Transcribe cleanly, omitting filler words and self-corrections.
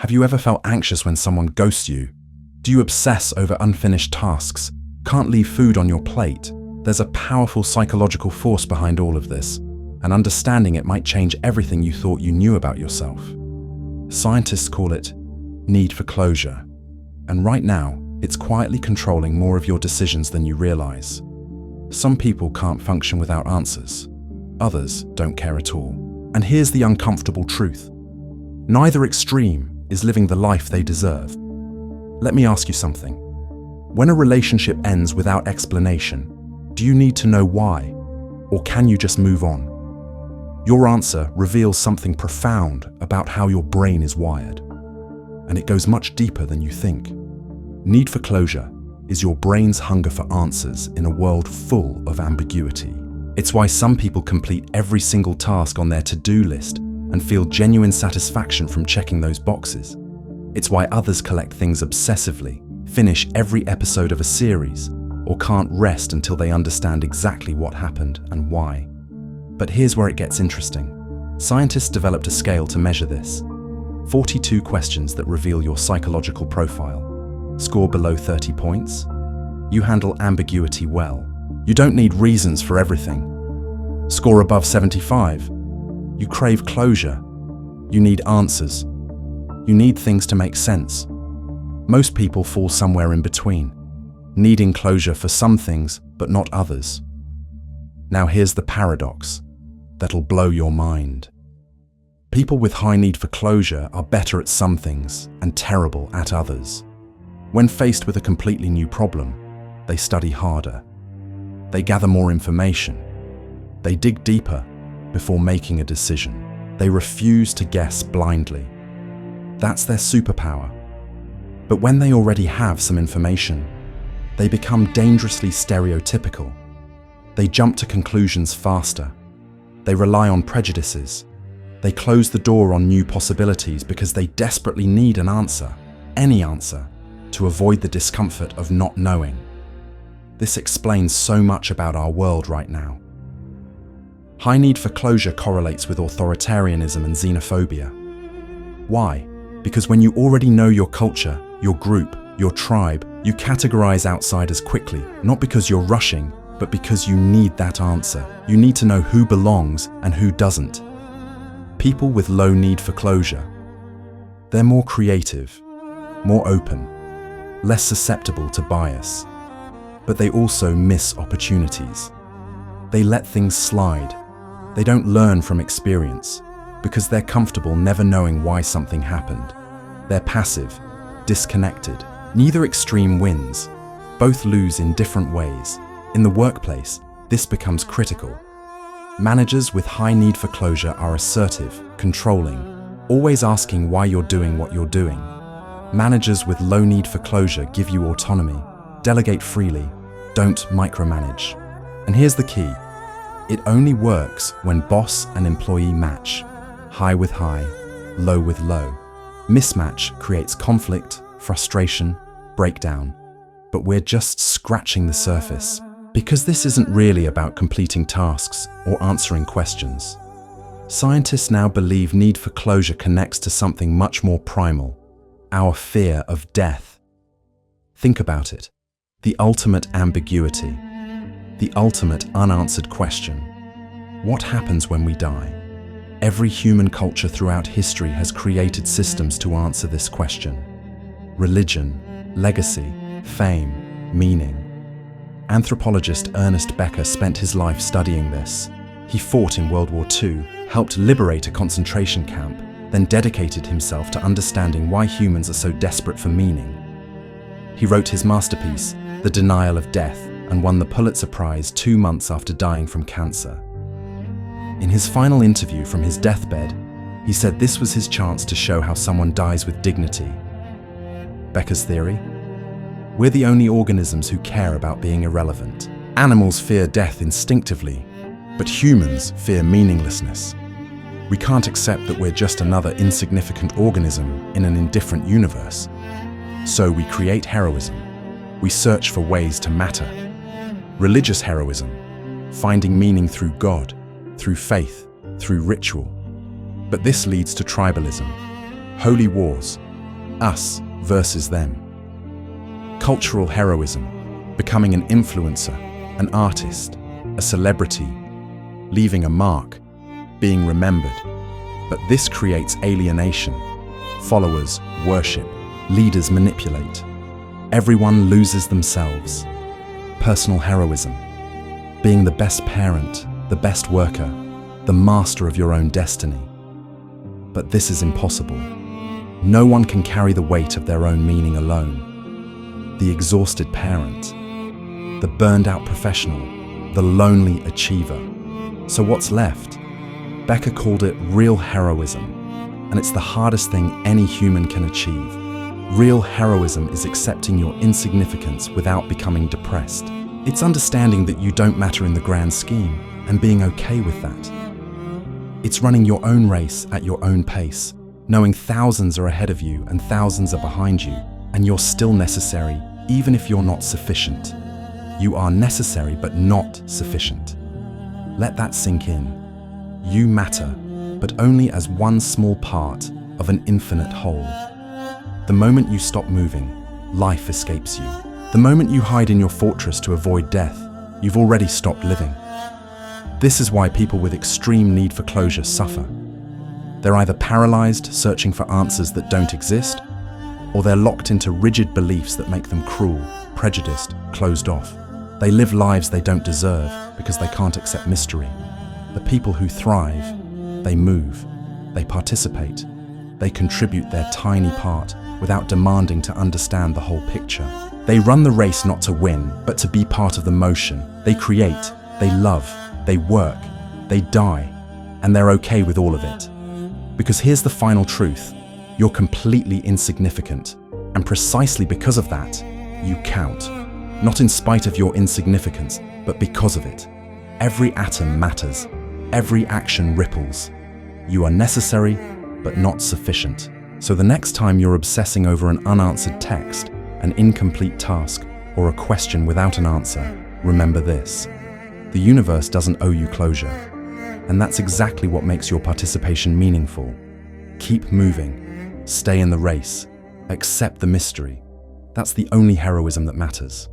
Have you ever felt anxious when someone ghosts you? Do you obsess over unfinished tasks? Can't leave food on your plate? There's a powerful psychological force behind all of this, and understanding it might change everything you thought you knew about yourself. Scientists call it need for closure, and right now, it's quietly controlling more of your decisions than you realize. Some people can't function without answers. Others don't care at all. And here's the uncomfortable truth. Neither extreme is living the life they deserve. Let me ask you something. When a relationship ends without explanation, do you need to know why? Or can you just move on? Your answer reveals something profound about how your brain is wired. And it goes much deeper than you think. Need for closure is your brain's hunger for answers in a world full of ambiguity. It's why some people complete every single task on their to-do list and feel genuine satisfaction from checking those boxes. It's why others collect things obsessively, finish every episode of a series, or can't rest until they understand exactly what happened and why. But here's where it gets interesting. Scientists developed a scale to measure this. 42 questions that reveal your psychological profile. Score below 30 points? You handle ambiguity well. You don't need reasons for everything. Score above 75? You crave closure. You need answers. You need things to make sense. Most people fall somewhere in between, needing closure for some things, but not others. Now here's the paradox that'll blow your mind. People with high need for closure are better at some things and terrible at others. When faced with a completely new problem, they study harder. They gather more information. They dig deeper before making a decision. They refuse to guess blindly. That's their superpower. But when they already have some information, they become dangerously stereotypical. They jump to conclusions faster. They rely on prejudices. They close the door on new possibilities because they desperately need an answer, any answer, to avoid the discomfort of not knowing. This explains so much about our world right now. High need for closure correlates with authoritarianism and xenophobia. Why? Because when you already know your culture, your group, your tribe, you categorize outsiders quickly, not because you're rushing, but because you need that answer. You need to know who belongs and who doesn't. People with low need for closure, they're more creative, more open, less susceptible to bias, but they also miss opportunities. They let things slide. They don't learn from experience because they're comfortable never knowing why something happened. They're passive, disconnected. Neither extreme wins. Both lose in different ways. In the workplace, this becomes critical. Managers with high need for closure are assertive, controlling, always asking why you're doing what you're doing. Managers with low need for closure give you autonomy, delegate freely, don't micromanage. And here's the key. It only works when boss and employee match, high with high, low with low. Mismatch creates conflict, frustration, breakdown. But we're just scratching the surface, because this isn't really about completing tasks or answering questions. Scientists now believe need for closure connects to something much more primal, our fear of death. Think about it. The ultimate ambiguity, the ultimate unanswered question. What happens when we die? Every human culture throughout history has created systems to answer this question. Religion, legacy, fame, meaning. Anthropologist Ernest Becker spent his life studying this. He fought in World War II, helped liberate a concentration camp, then dedicated himself to understanding why humans are so desperate for meaning. He wrote his masterpiece, The Denial of Death, and won the Pulitzer Prize 2 months after dying from cancer. In his final interview from his deathbed, he said this was his chance to show how someone dies with dignity. Becker's theory? We're the only organisms who care about being irrelevant. Animals fear death instinctively, but humans fear meaninglessness. We can't accept that we're just another insignificant organism in an indifferent universe. So we create heroism. We search for ways to matter. Religious heroism, finding meaning through God, through faith, through ritual. But this leads to tribalism, holy wars, Us versus them. Cultural heroism, becoming an influencer, an artist, a celebrity, leaving a mark, being remembered. But this creates alienation. Followers worship, leaders manipulate. Everyone loses themselves. Personal heroism, being the best parent, the best worker, the master of your own destiny. But this is impossible. No one can carry the weight of their own meaning alone. The exhausted parent, the burned-out professional, the lonely achiever. So what's left? Becker called it real heroism, and it's the hardest thing any human can achieve. Real heroism is accepting your insignificance without becoming depressed. It's understanding that you don't matter in the grand scheme and being okay with that. It's running your own race at your own pace, knowing thousands are ahead of you and thousands are behind you, and you're still necessary even if you're not sufficient. You are necessary but not sufficient. Let that sink in. You matter, but only as one small part of an infinite whole. The moment you stop moving, life escapes you. The moment you hide in your fortress to avoid death, you've already stopped living. This is why people with extreme need for closure suffer. They're either paralyzed, searching for answers that don't exist, or they're locked into rigid beliefs that make them cruel, prejudiced, closed off. They live lives they don't deserve because they can't accept mystery. The people who thrive, they move, they participate, they contribute their tiny part without demanding to understand the whole picture. They run the race not to win, but to be part of the motion. They create, they love, they work, they die, and they're okay with all of it. Because here's the final truth: you're completely insignificant, and precisely because of that, you count. Not in spite of your insignificance, but because of it. Every atom matters, every action ripples. You are necessary, but not sufficient. So the next time you're obsessing over an unanswered text, an incomplete task, or a question without an answer, remember this: the universe doesn't owe you closure. And that's exactly what makes your participation meaningful. Keep moving, stay in the race, accept the mystery. That's the only heroism that matters.